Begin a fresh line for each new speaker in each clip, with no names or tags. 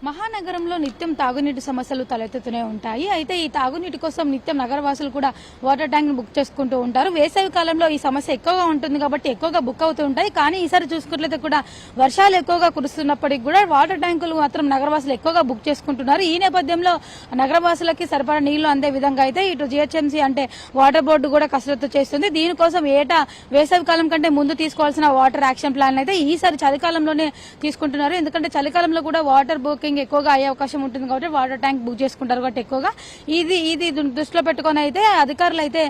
మహానగరంలో నిత్యం తాగునీటి సమస్యలు తలెత్తుతూనే ఉంటాయి. అయితే ఈ తాగునీటి కోసం నిత్యం నగరవాసులు కూడా వాటర్ ట్యాంక్ బుక్ చేసుకుంటూ ఉంటారు. వేసవి కాలంలో ఈ సమస్య ఎక్కువగా ఉంటుంది కాబట్టి ఎక్కువగా బుక్ అవుతూ ఉంటాయి. కానీ ఈసారి చూసుకున్నట్లయితే కూడా వర్షాలు ఎక్కువగా కురుస్తున్నప్పటికీ కూడా వాటర్ ట్యాంకులు మాత్రం నగరవాసులు ఎక్కువగా బుక్ చేసుకుంటున్నారు. ఈ నేపథ్యంలో నగరవాసులకి సరిపడా నీళ్లు అందే విధంగా అయితే ఇటు జిహెచ్ఎంసీ అంటే వాటర్ బోర్డు కూడా కసరత్తు చేస్తుంది. దీనికోసం ఏటా వేసవి కాలం కంటే ముందు తీసుకోవాల్సిన వాటర్ యాక్షన్ ప్లాన్ అయితే ఈసారి చలికాలంలోనే తీసుకుంటున్నారు. ఎందుకంటే చలికాలంలో కూడా వాటర్ బుకింగ్ ఎక్కువగా అయ్యే అవకాశం ఉంటుంది కాబట్టి వాటర్ ట్యాంక్ బుక్ చేసుకుంటారు కాబట్టి ఎక్కువగా ఇది దృష్టిలో పెట్టుకుని అయితే అధికారులు అయితే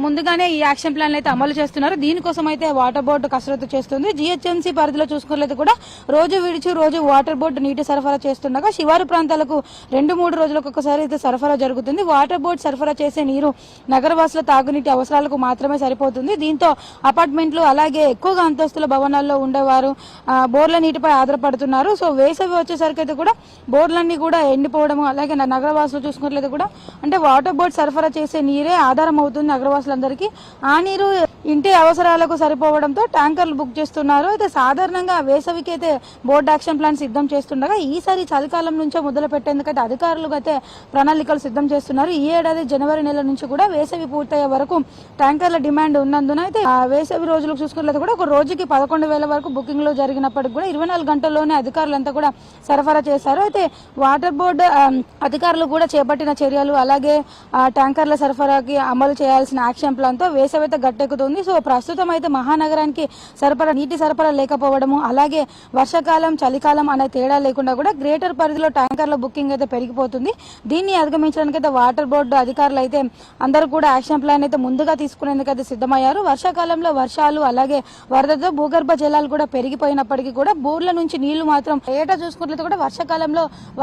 ముందుగానే ఈ యాక్షన్ ప్లాన్ అయితే అమలు చేస్తున్నారు. దీనికోసం అయితే వాటర్ బోర్డు కసరత్తు చేస్తుంది. జిహెచ్ఎంసీ పరిధిలో చూసుకున్నట్లయితే కూడా రోజు విడిచి రోజు వాటర్ బోర్డు నీటి సరఫరా చేస్తుండగా శివారు ప్రాంతాలకు 2-3 రోజులకు ఒకసారి అయితే సరఫరా జరుగుతుంది. వాటర్ బోర్డు సరఫరా చేసే నీరు నగరవాసుల తాగునీటి అవసరాలకు మాత్రమే సరిపోతుంది. దీంతో అపార్ట్మెంట్లు అలాగే ఎక్కువగా అంతస్తుల భవనాల్లో ఉండేవారు బోర్ల నీటిపై ఆధారపడుతున్నారు. సో వేసవి వచ్చేసరికి అయితే కూడా బోర్లన్నీ కూడా ఎండిపోవడం అలాగే నగరవాసులు చూసుకున్నట్లయితే కూడా అంటే వాటర్ బోర్డు సరఫరా చేసే నీరే ఆధారం అవుతుంది నగరవాసులందరికీ. ఆ నీరు ఇంటి అవసరాలకు సరిపోవడంతో ట్యాంకర్లు బుక్ చేస్తున్నారు. అయితే సాధారణంగా వేసవికి అయితే బోర్డు యాక్షన్ ప్లాన్ సిద్ధం చేస్తుండగా ఈసారి చలికాలం నుంచే మొదలు పెట్టేందుకైతే అధికారులు అయితే ప్రణాళికలు సిద్ధం చేస్తున్నారు. ఈ ఏడాది జనవరి నెల నుంచి కూడా వేసవి పూర్తయ్యే వరకు ట్యాంకర్ల డిమాండ్ ఉన్నందున అయితే వేసవి రోజులకు చూసుకున్నట్లయితే కూడా ఒక రోజుకి 11,000 వరకు బుకింగ్లు జరిగినప్పటికీ కూడా 24 గంటల్లోనే అధికారులంతా కూడా సరఫరా చేశారు. అయితే వాటర్ బోర్డు అధికారులు కూడా చేపట్టిన చర్యలు అలాగే ట్యాంకర్ల సరఫరాకి అమలు చేయాల్సిన యాక్షన్ ప్లాన్ తో వేసవిత గట్టెక్కుతుంది. సో ప్రస్తుతం అయితే మహానగరానికి నీటి సరఫరా లేకపోవడము అలాగే వర్షాకాలం చలికాలం అనే తేడా లేకుండా కూడా గ్రేటర్ పరిధిలో ట్యాంకర్ల బుకింగ్ అయితే పెరిగిపోతుంది. దీన్ని అధిగమించడానికి అయితే వాటర్ బోర్డు అధికారులు అయితే అందరూ కూడా యాక్షన్ ప్లాన్ అయితే ముందుగా తీసుకునేందుకు అయితే సిద్ధమయ్యారు. వర్షాకాలంలో వర్షాలు అలాగే వరదతో భూగర్భ జలాలు కూడా పెరిగిపోయినప్పటికీ కూడా బోర్ల నుంచి నీళ్లు మాత్రం ఏటా చూసుకున్నట్లయితే కూడా వర్షాకాలంలో